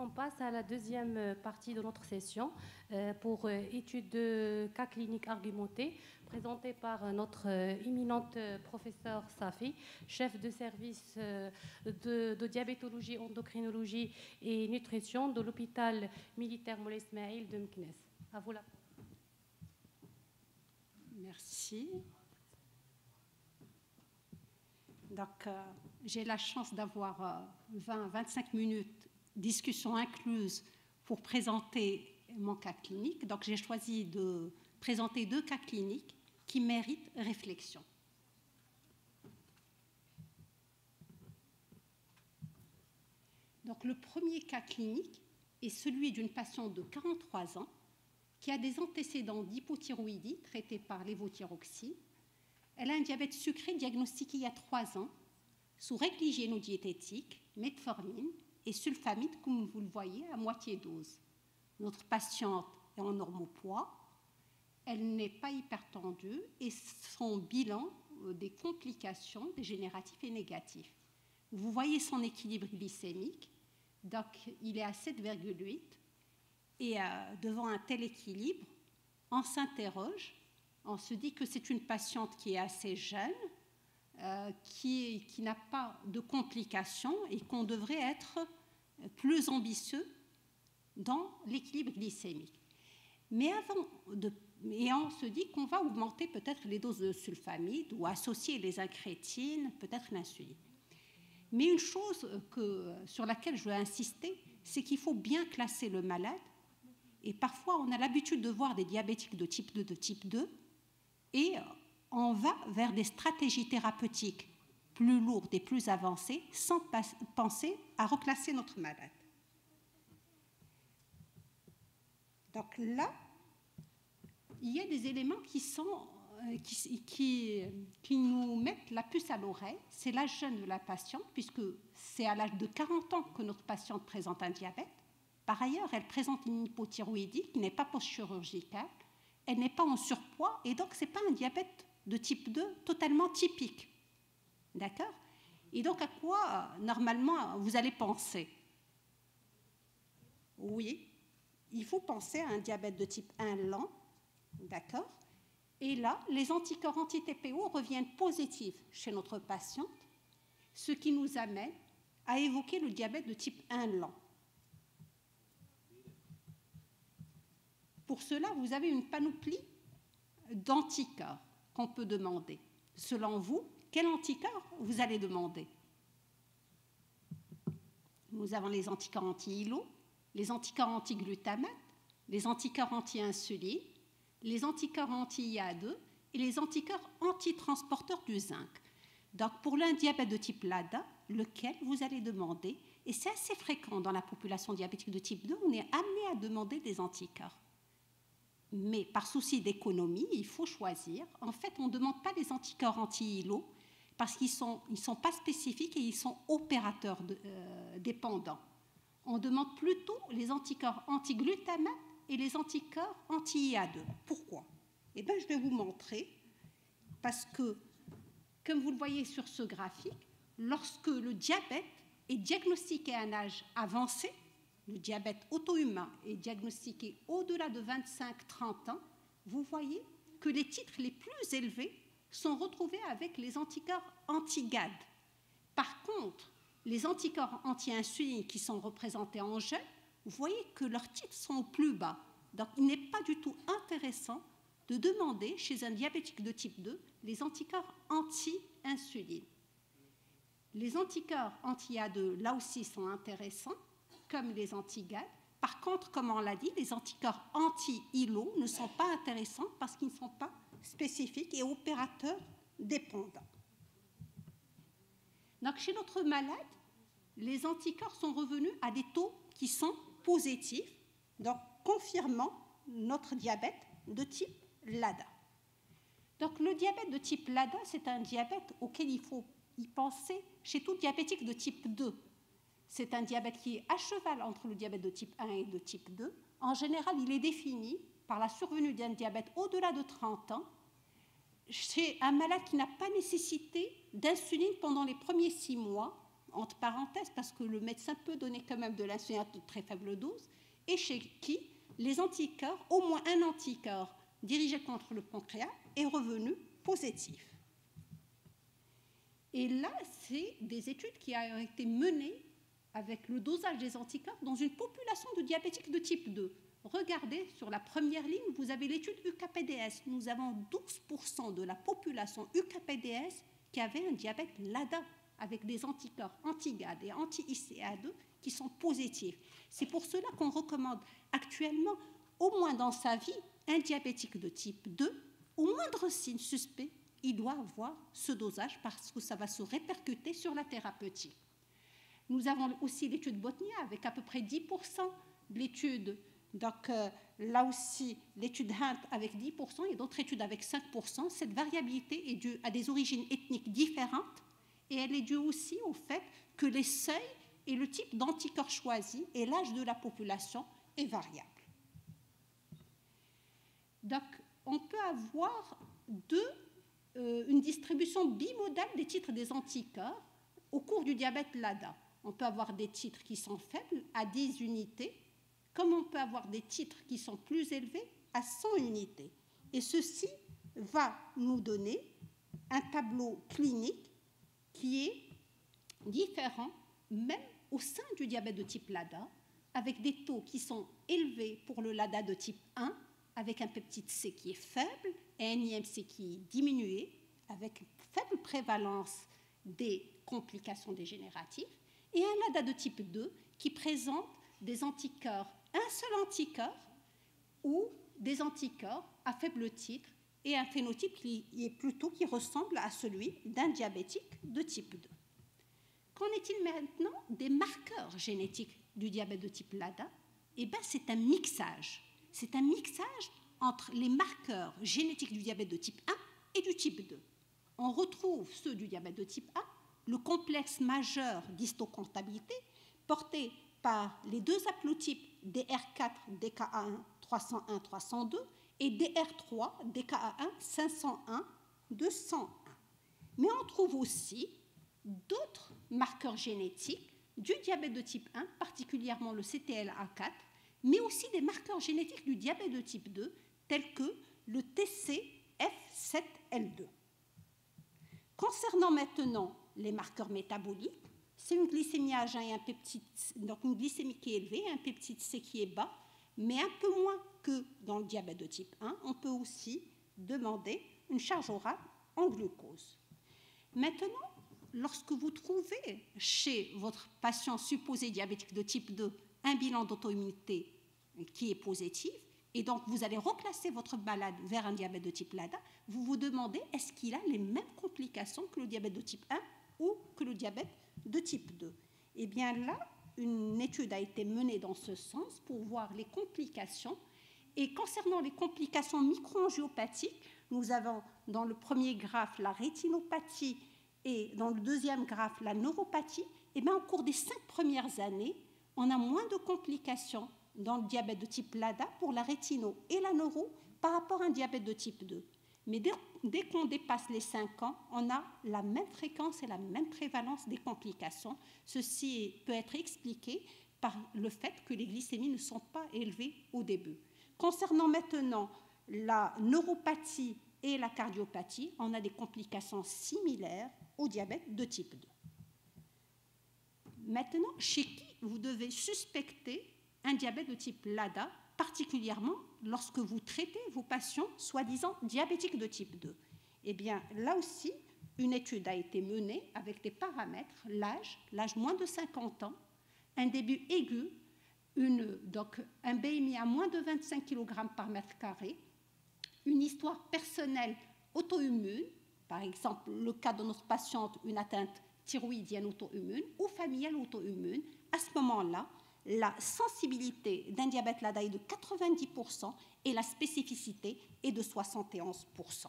on passe à la deuxième partie de notre session pour étude de cas cliniques argumentés, présentée par notre éminente professeure Safi, chef de service de diabétologie, endocrinologie et nutrition de l'hôpital militaire Moulay Ismaïl de Meknès. À vous là. Merci. Donc, j'ai la chance d'avoir 20-25 minutes, discussion incluse, pour présenter mon cas clinique. Donc, j'ai choisi de présenter 2 cas cliniques qui méritent réflexion. Donc, le premier cas clinique est celui d'une patiente de 43 ans qui a des antécédents d'hypothyroïdie traités par lévothyroxine. Elle a un diabète sucré diagnostiqué il y a 3 ans, sous règle hygiéno-diététique, metformine et sulfamide, comme vous le voyez, à moitié dose. Notre patiente est en normopoids, elle n'est pas hypertendue et son bilan des complications dégénératives est négatif. Vous voyez son équilibre glycémique, donc il est à 7,8 et devant un tel équilibre, on s'interroge. On se dit que c'est une patiente qui est assez jeune, qui n'a pas de complications et qu'on devrait être plus ambitieux dans l'équilibre glycémique. Et on se dit qu'on va augmenter peut-être les doses de sulfamide ou associer les incrétines, peut-être l'insuline. Mais une chose sur laquelle je veux insister, c'est qu'il faut bien classer le malade. Et parfois, on a l'habitude de voir des diabétiques de type 2, et on va vers des stratégies thérapeutiques plus lourdes et plus avancées sans penser à reclasser notre malade. Donc là, il y a des éléments qui nous mettent la puce à l'oreille. C'est l'âge jeune de la patiente, puisque c'est à l'âge de 40 ans que notre patiente présente un diabète. Par ailleurs, elle présente une hypothyroïdie qui n'est pas post-chirurgicale. Elle n'est pas en surpoids et donc ce n'est pas un diabète de type 2 totalement typique. D'accord? Et donc à quoi normalement vous allez penser? Oui, il faut penser à un diabète de type 1 lent. D'accord? Et là, les anticorps anti-TPO reviennent positifs chez notre patiente, ce qui nous amène à évoquer le diabète de type 1 lent. Pour cela, vous avez une panoplie d'anticorps qu'on peut demander. Selon vous, quel anticorps vous allez demander? Nous avons les anticorps anti-ILO, les anticorps anti-glutamate, les anticorps anti-insuline, les anticorps anti-IA2 et les anticorps anti-transporteurs du zinc. Donc, pour un diabète de type LADA, lequel vous allez demander, et c'est assez fréquent dans la population diabétique de type 2, on est amené à demander des anticorps. Mais par souci d'économie, il faut choisir. En fait, on ne demande pas les anticorps anti-ILO parce qu'ils ne sont pas spécifiques et ils sont opérateurs dépendants. On demande plutôt les anticorps anti-glutamate et les anticorps anti-IA2. Pourquoi? Eh bien, je vais vous montrer, parce que, comme vous le voyez sur ce graphique, lorsque le diabète est diagnostiqué à un âge avancé, le diabète auto-humain est diagnostiqué au-delà de 25-30 ans, vous voyez que les titres les plus élevés sont retrouvés avec les anticorps anti-GAD. Par contre, les anticorps anti-insuline qui sont représentés en jeune, vous voyez que leurs titres sont au plus bas. Donc, il n'est pas du tout intéressant de demander chez un diabétique de type 2 les anticorps anti-insuline. Les anticorps anti-A2, là aussi, sont intéressants, comme les anti-GAD. Par contre, comme on l'a dit, les anticorps anti-ILO ne sont pas intéressants parce qu'ils ne sont pas spécifiques et opérateurs dépendants. Donc, chez notre malade, les anticorps sont revenus à des taux qui sont positifs, donc confirmant notre diabète de type LADA. Donc, le diabète de type LADA, c'est un diabète auquel il faut y penser chez tout diabétique de type 2. C'est un diabète qui est à cheval entre le diabète de type 1 et de type 2. En général, il est défini par la survenue d'un diabète au-delà de 30 ans chez un malade qui n'a pas nécessité d'insuline pendant les premiers 6 mois entre parenthèses, parce que le médecin peut donner quand même de l'insuline à très faible dose, et chez qui les anticorps, au moins un anticorps dirigé contre le pancréas, est revenu positif. Et là, c'est des études qui ont été menées avec le dosage des anticorps dans une population de diabétiques de type 2. Regardez, sur la première ligne, vous avez l'étude UKPDS. Nous avons 12% de la population UKPDS qui avait un diabète LADA, avec des anticorps anti-GAD et anti-ICA2 qui sont positifs. C'est pour cela qu'on recommande actuellement, au moins dans sa vie, un diabétique de type 2, au moindre signe suspect, il doit avoir ce dosage parce que ça va se répercuter sur la thérapeutique. Nous avons aussi l'étude Botnia avec à peu près 10% de l'étude. Donc là aussi, l'étude Hunt avec 10% et d'autres études avec 5%. Cette variabilité est due à des origines ethniques différentes et elle est due aussi au fait que les seuils et le type d'anticorps choisi et l'âge de la population est variable. Donc, on peut avoir une distribution bimodale des titres des anticorps au cours du diabète LADA. On peut avoir des titres qui sont faibles à 10 unités, comme on peut avoir des titres qui sont plus élevés à 100 unités. Et ceci va nous donner un tableau clinique qui est différent, même au sein du diabète de type LADA, avec des taux qui sont élevés pour le LADA de type 1, avec un peptide C qui est faible et un IMC qui est diminué, avec une faible prévalence des complications dégénératives, et un LADA de type 2 qui présente des anticorps, un seul anticorps ou des anticorps à faible titre et un phénotype qui ressemble à celui d'un diabétique de type 2. Qu'en est-il maintenant des marqueurs génétiques du diabète de type LADA? Eh bien, c'est un mixage. C'est un mixage entre les marqueurs génétiques du diabète de type 1 et du type 2. On retrouve ceux du diabète de type 1, le complexe majeur d'histocomptabilité porté par les deux haplotypes DR4, DKA1, 301, 302 et DR3, DKA1, 501, 201. Mais on trouve aussi d'autres marqueurs génétiques du diabète de type 1, particulièrement le CTLA4, mais aussi des marqueurs génétiques du diabète de type 2, tels que le TCF7L2. Concernant maintenant les marqueurs métaboliques, c'est une glycémie à jeun et un peptide, donc une glycémie qui est élevée, un peptide C qui est bas, mais un peu moins que dans le diabète de type 1. On peut aussi demander une charge orale en glucose. Maintenant, lorsque vous trouvez chez votre patient supposé diabétique de type 2 un bilan d'auto-immunité qui est positif, et donc vous allez reclasser votre malade vers un diabète de type LADA, vous vous demandez est-ce qu'il a les mêmes complications que le diabète de type 1 ou que le diabète de type 2. Eh bien là, une étude a été menée dans ce sens pour voir les complications. Et concernant les complications microangiopathiques, nous avons dans le premier graphe la rétinopathie et dans le deuxième graphe la neuropathie. Eh bien, au cours des 5 premières années, on a moins de complications dans le diabète de type LADA pour la rétino et la neuro par rapport à un diabète de type 2. Mais dès qu'on dépasse les 5 ans, on a la même fréquence et la même prévalence des complications. Ceci peut être expliqué par le fait que les glycémies ne sont pas élevées au début. Concernant maintenant la neuropathie et la cardiopathie, on a des complications similaires au diabète de type 2. Maintenant, chez qui vous devez suspecter un diabète de type LADA, particulièrement lorsque vous traitez vos patients soi-disant diabétiques de type 2. Eh bien, là aussi, une étude a été menée avec des paramètres, l'âge moins de 50 ans, un début aigu, donc un BMI à moins de 25 kg par mètre carré, une histoire personnelle auto-immune, par exemple le cas de notre patiente, une atteinte thyroïdienne auto-immune ou familiale auto-immune. À ce moment-là, la sensibilité d'un diabète LADA est de 90% et la spécificité est de 71%.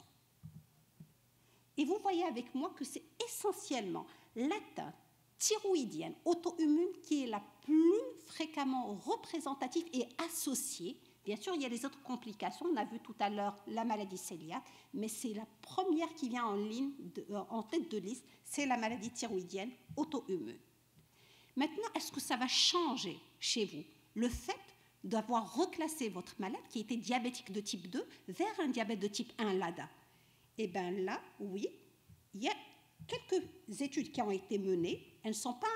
Et vous voyez avec moi que c'est essentiellement l'atteinte thyroïdienne auto-immune qui est la plus fréquemment représentative et associée. Bien sûr, il y a les autres complications. On a vu tout à l'heure la maladie cœliaque, mais c'est la première qui vient en tête de liste, c'est la maladie thyroïdienne auto-immune. Maintenant, est-ce que ça va changer chez vous le fait d'avoir reclassé votre malade qui était diabétique de type 2 vers un diabète de type 1 LADA? Eh bien là, oui, il y a quelques études qui ont été menées. Elles ne sont pas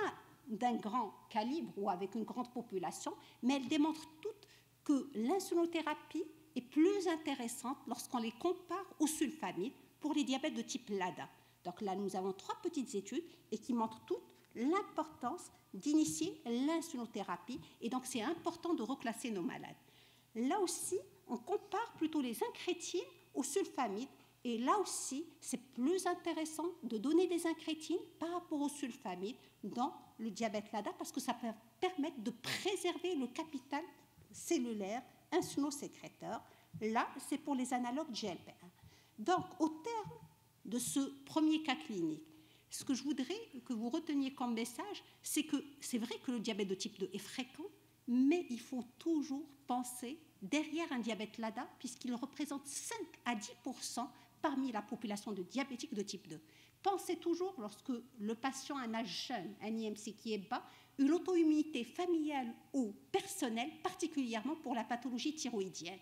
d'un grand calibre ou avec une grande population, mais elles démontrent toutes que l'insulinothérapie est plus intéressante lorsqu'on les compare aux sulfamides pour les diabètes de type LADA. Donc là, nous avons 3 petites études et qui montrent toutes l'importance d'initier l'insulinothérapie, et donc c'est important de reclasser nos malades. Là aussi, on compare plutôt les incrétines aux sulfamides, et là aussi, c'est plus intéressant de donner des incrétines par rapport aux sulfamides dans le diabète LADA, parce que ça peut permettre de préserver le capital cellulaire insulinosécréteur. Là, c'est pour les analogues GLP-1. Donc, au terme de ce premier cas clinique, ce que je voudrais que vous reteniez comme message, c'est que c'est vrai que le diabète de type 2 est fréquent, mais il faut toujours penser derrière un diabète LADA, puisqu'il représente 5 à 10% parmi la population de diabétiques de type 2. Pensez toujours, lorsque le patient a un âge jeune, un IMC qui est bas, une auto-immunité familiale ou personnelle, particulièrement pour la pathologie thyroïdienne.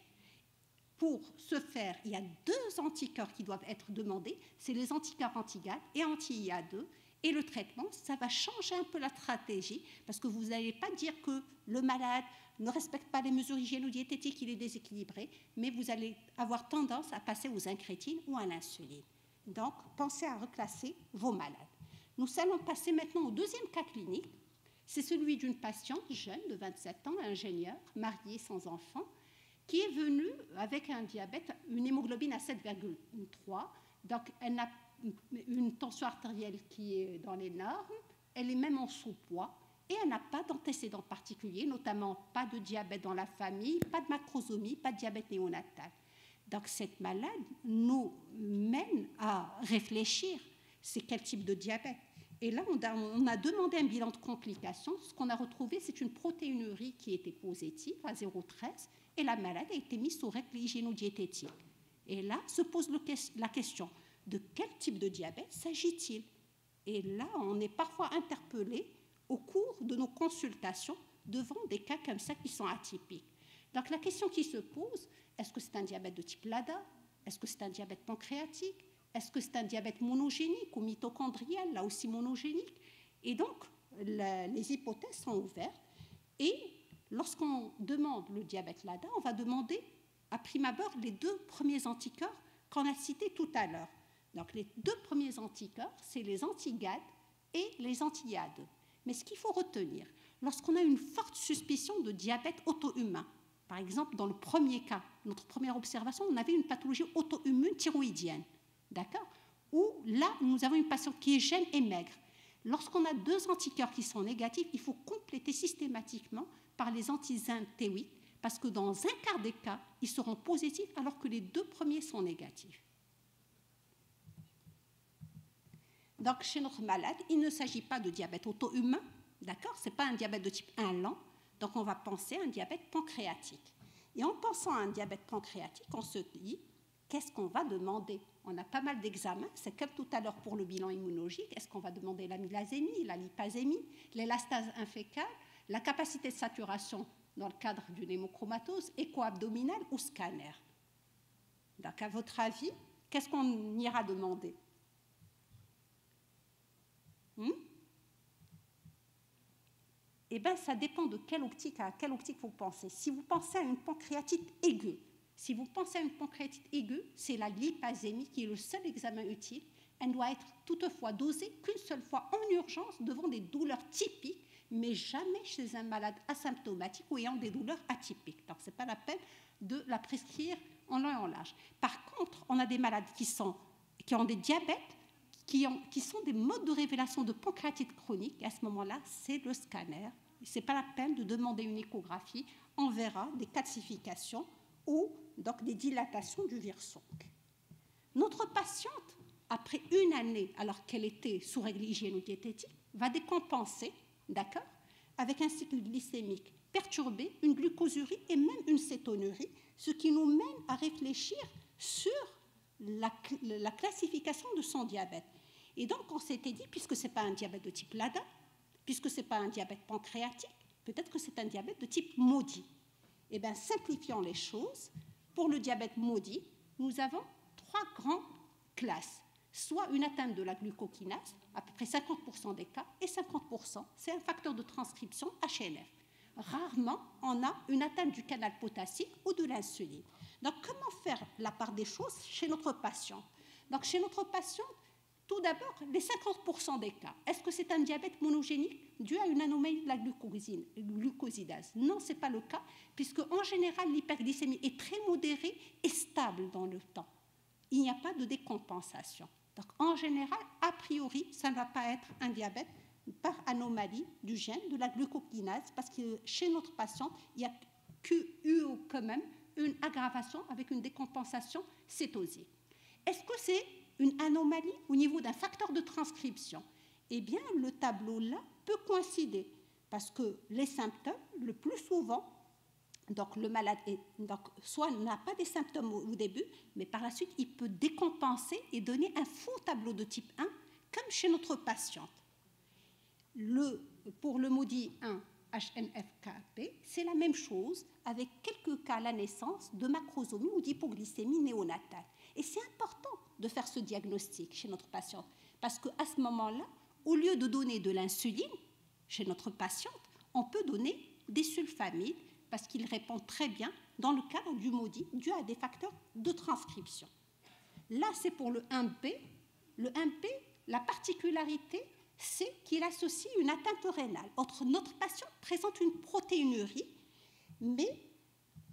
Pour ce faire, il y a 2 anticorps qui doivent être demandés, c'est les anticorps anti-GAD et anti-IA2. Et le traitement, ça va changer un peu la stratégie, parce que vous n'allez pas dire que le malade ne respecte pas les mesures hygiéno-diététiques, il est déséquilibré, mais vous allez avoir tendance à passer aux incrétines ou à l'insuline. Donc, pensez à reclasser vos malades. Nous allons passer maintenant au deuxième cas clinique. C'est celui d'une patiente jeune de 27 ans, ingénieure, mariée sans enfant, qui est venue avec un diabète, une hémoglobine à 7,3. Donc, elle a une tension artérielle qui est dans les normes, elle est même en sous-poids, et elle n'a pas d'antécédents particuliers, notamment pas de diabète dans la famille, pas de macrosomie, pas de diabète néonatal. Donc, cette malade nous mène à réfléchir, c'est quel type de diabète? Et là, on a demandé un bilan de complications. Ce qu'on a retrouvé, c'est une protéinurie qui était positive à 0,13, et la malade a été mise sous règle hygiéno-diététique. Et là se pose la question, de quel type de diabète s'agit-il? Et là, on est parfois interpellé au cours de nos consultations devant des cas comme ça qui sont atypiques. Donc la question qui se pose, est-ce que c'est un diabète de type LADA? Est-ce que c'est un diabète pancréatique? Est-ce que c'est un diabète monogénique ou mitochondrial, là aussi monogénique? Et donc, les hypothèses sont ouvertes. Et lorsqu'on demande le diabète LADA, on va demander, à prime abord, les 2 premiers anticorps qu'on a cités tout à l'heure. Donc, les 2 premiers anticorps, c'est les anti-GAD et les anti-IA2. Mais ce qu'il faut retenir, lorsqu'on a une forte suspicion de diabète auto-humain, par exemple, dans le premier cas, notre première observation, on avait une pathologie auto-immune thyroïdienne, d'accord? Où là, nous avons une patiente qui est jeune et maigre. Lorsqu'on a 2 anticorps qui sont négatifs, il faut compléter systématiquement par les anti-zinc T8, parce que dans un quart des cas, ils seront positifs alors que les 2 premiers sont négatifs. Donc, chez notre malade, il ne s'agit pas de diabète auto-humain, d'accord? Ce n'est pas un diabète de type 1 lent, donc on va penser à un diabète pancréatique. Et en pensant à un diabète pancréatique, on se dit, qu'est-ce qu'on va demander? On a pas mal d'examens, c'est comme tout à l'heure pour le bilan immunologique. Est-ce qu'on va demander l'amylasémie, la lipasémie, l'élastase infécale, la capacité de saturation dans le cadre d'une hémochromatose, écho-abdominale ou scanner? Donc, à votre avis, qu'est-ce qu'on ira demander? Eh bien, ça dépend de quelle optique, à quelle optique vous pensez. Si vous pensez à une pancréatite aiguë, c'est la lipasémie qui est le seul examen utile. Elle doit être toutefois dosée qu'une seule fois en urgence devant des douleurs typiques, mais jamais chez un malade asymptomatique ou ayant des douleurs atypiques. Donc, ce n'est pas la peine de la prescrire en long et en large. Par contre, on a des malades qui ont des diabètes, qui sont des modes de révélation de pancréatite chronique. Et à ce moment-là, c'est le scanner. Ce n'est pas la peine de demander une échographie. On verra des calcifications ou donc des dilatations du virsonque. Notre patiente, après une année, alors qu'elle était sous règle hygiéno-diététique, va décompenser, d'accord, avec un cycle glycémique perturbé, une glucosurie et même une cétonurie, ce qui nous mène à réfléchir sur la classification de son diabète. Et donc, on s'était dit, puisque ce n'est pas un diabète de type LADA, puisque ce n'est pas un diabète pancréatique, peut-être que c'est un diabète de type maudit. Eh bien, simplifiant les choses, pour le diabète maudit, nous avons 3 grandes classes. Soit une atteinte de la glucokinase, à peu près 50% des cas, et 50%, c'est un facteur de transcription HLF. Rarement, on a une atteinte du canal potassique ou de l'insuline. Donc, comment faire la part des choses chez notre patient? Donc, chez notre patient, tout d'abord, les 50% des cas, est-ce que c'est un diabète monogénique dû à une anomalie de la glucosidase? Non, ce n'est pas le cas, puisque en général, l'hyperglycémie est très modérée et stable dans le temps. Il n'y a pas de décompensation. Donc, en général, a priori, ça ne va pas être un diabète par anomalie du gène de la glucokinase, parce que chez notre patient, il y a eu quand même une aggravation avec une décompensation cétosique. Est-ce que c'est une anomalie au niveau d'un facteur de transcription? Eh bien, le tableau-là peut coïncider, parce que les symptômes, le plus souvent, donc le malade soit n'a pas des symptômes au début, mais par la suite, il peut décompenser et donner un faux tableau de type 1, comme chez notre patiente. Pour le maudit 1, HNF-KP, c'est la même chose, avec quelques cas à la naissance de macrosomie ou d'hypoglycémie néonatale. Et c'est important de faire ce diagnostic chez notre patiente, parce qu'à ce moment-là, au lieu de donner de l'insuline chez notre patiente, on peut donner des sulfamides, parce qu'il répond très bien dans le cadre du maudit dû à des facteurs de transcription. Là, c'est pour le 1P. Le 1P, la particularité, c'est qu'il associe une atteinte rénale. Notre patient présente une protéinurie, mais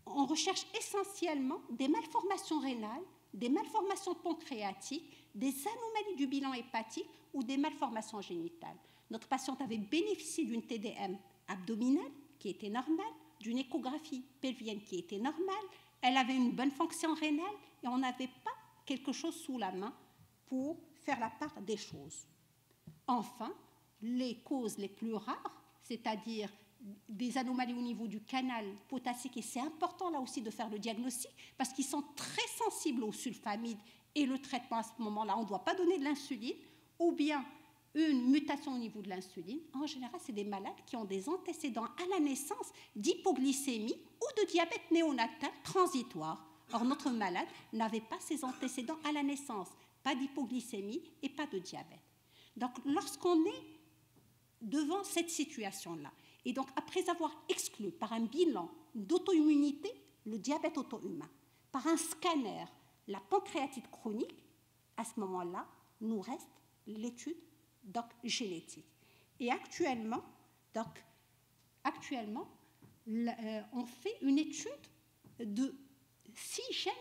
on recherche essentiellement des malformations rénales, des malformations pancréatiques, des anomalies du bilan hépatique ou des malformations génitales. Notre patiente avait bénéficié d'une TDM abdominale qui était normale, d'une échographie pelvienne qui était normale, elle avait une bonne fonction rénale et on n'avait pas quelque chose sous la main pour faire la part des choses. Enfin, les causes les plus rares, c'est-à-dire des anomalies au niveau du canal potassique, et c'est important là aussi de faire le diagnostic parce qu'ils sont très sensibles aux sulfamides et le traitement à ce moment-là, on ne doit pas donner de l'insuline, ou bien une mutation au niveau de l'insuline. En général, c'est des malades qui ont des antécédents à la naissance d'hypoglycémie ou de diabète néonatal transitoire. Or, notre malade n'avait pas ces antécédents à la naissance, pas d'hypoglycémie et pas de diabète. Donc, lorsqu'on est devant cette situation-là, et donc après avoir exclu par un bilan d'auto-immunité le diabète auto-humain, par un scanner la pancréatite chronique, à ce moment-là, nous reste l'étude génétique. Et actuellement, on fait une étude de 6 gènes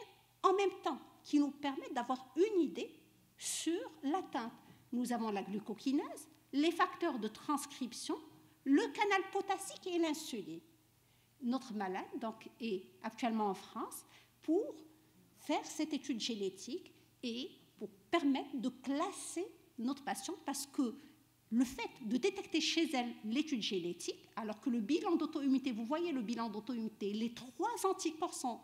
en même temps qui nous permettent d'avoir une idée sur l'atteinte. Nous avons la glucokinase, les facteurs de transcription, le canal potassique et l'insuline. Notre malade est actuellement en France pour faire cette étude génétique et pour permettre de classer notre patient, parce que le fait de détecter chez elle l'étude génétique, alors que le bilan d'auto-immunité, vous voyez le bilan d'auto-immunité, les 3 anticorps sont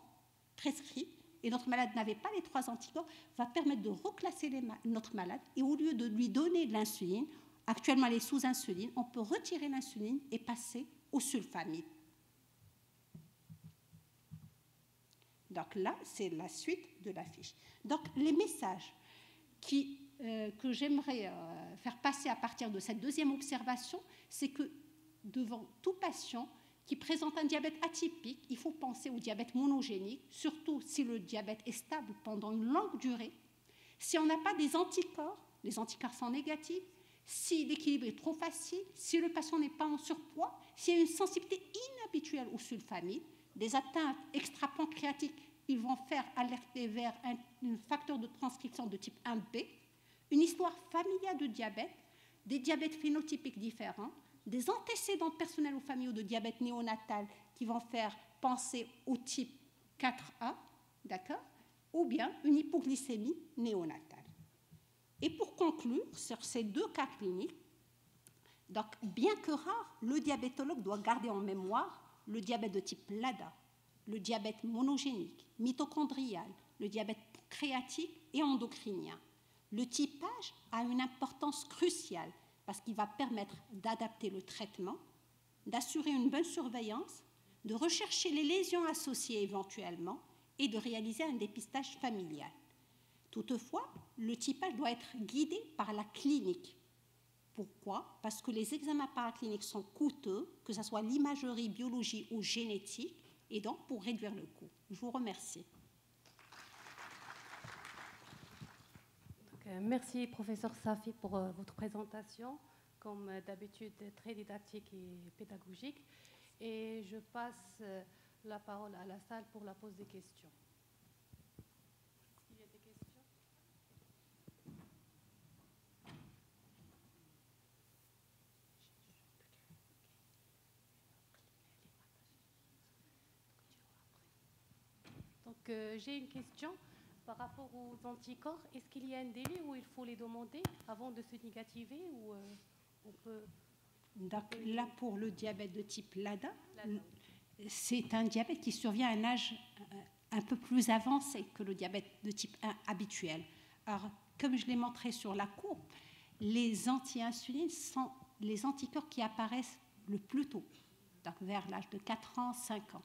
prescrits et notre malade n'avait pas les 3 anticorps, va permettre de reclasser notre malade, et au lieu de lui donner de l'insuline, actuellement elle est sous insuline, on peut retirer l'insuline et passer au sulfamide. Donc là, c'est la suite de la fiche. Donc les messages que j'aimerais faire passer à partir de cette deuxième observation, c'est que devant tout patient qui présente un diabète atypique, il faut penser au diabète monogénique, surtout si le diabète est stable pendant une longue durée. Si on n'a pas des anticorps, les anticorps sont négatifs, si l'équilibre est trop facile, si le patient n'est pas en surpoids, s'il y a une sensibilité inhabituelle au sulfamide, des atteintes extrapancréatiques, ils vont faire alerter vers un facteur de transcription de type 1B, une histoire familiale de diabète, des diabètes phénotypiques différents, des antécédents personnels ou familiaux de diabète néonatal qui vont faire penser au type 4A, d'accord, ou bien une hypoglycémie néonatale. Et pour conclure sur ces 2 cas cliniques, donc bien que rare, le diabétologue doit garder en mémoire le diabète de type LADA, le diabète monogénique, mitochondrial, le diabète pancréatique et endocrinien. Le typage a une importance cruciale parce qu'il va permettre d'adapter le traitement, d'assurer une bonne surveillance, de rechercher les lésions associées éventuellement et de réaliser un dépistage familial. Toutefois, le typage doit être guidé par la clinique. Pourquoi? Parce que les examens paracliniques sont coûteux, que ce soit l'imagerie, biologie ou génétique, et donc pour réduire le coût. Je vous remercie. Merci, professeur Safi, pour votre présentation, comme d'habitude très didactique et pédagogique. Et je passe la parole à la salle pour la pose des questions. Est-ce qu'il y a des questions? Donc, j'ai une question. Par rapport aux anticorps, est-ce qu'il y a un délai où il faut les demander avant de se négativer ou on peut... Donc là, pour le diabète de type LADA, c'est un diabète qui survient à un âge un peu plus avancé que le diabète de type 1 habituel. Alors, comme je l'ai montré sur la courbe, les anti-insulines sont les anticorps qui apparaissent le plus tôt, donc vers l'âge de 4 ans, 5 ans.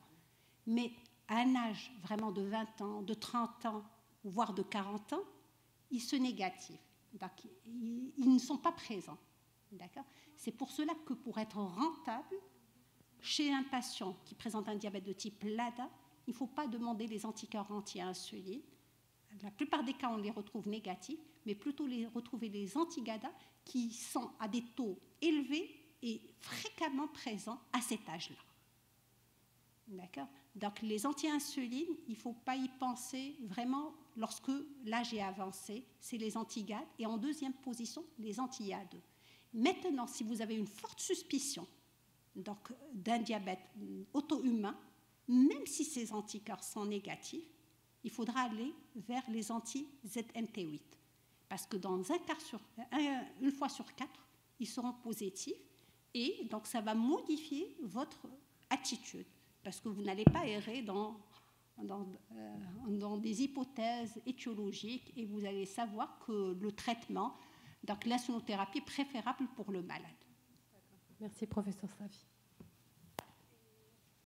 Mais à un âge vraiment de 20 ans, de 30 ans, voire de 40 ans, ils se négativent. Donc, ils ne sont pas présents. D'accord ? C'est pour cela que pour être rentable, chez un patient qui présente un diabète de type LADA, il ne faut pas demander les anticorps anti-insuline. La plupart des cas, on les retrouve négatifs, mais plutôt retrouver les anti-GADA qui sont à des taux élevés et fréquemment présents à cet âge-là. D'accord ? Donc, les anti-insulines, il ne faut pas y penser vraiment lorsque l'âge est avancé, c'est les anti-GAD, et en deuxième position, les anti-IA2. Maintenant, si vous avez une forte suspicion donc, d'un diabète auto-humain, même si ces anticorps sont négatifs, il faudra aller vers les anti-ZNT8. Parce que dans une fois sur 4, ils seront positifs, et donc ça va modifier votre attitude. Parce que vous n'allez pas errer dans des hypothèses étiologiques et vous allez savoir que le traitement, donc l'insulinothérapie, est préférable pour le malade. Merci, professeur Safi.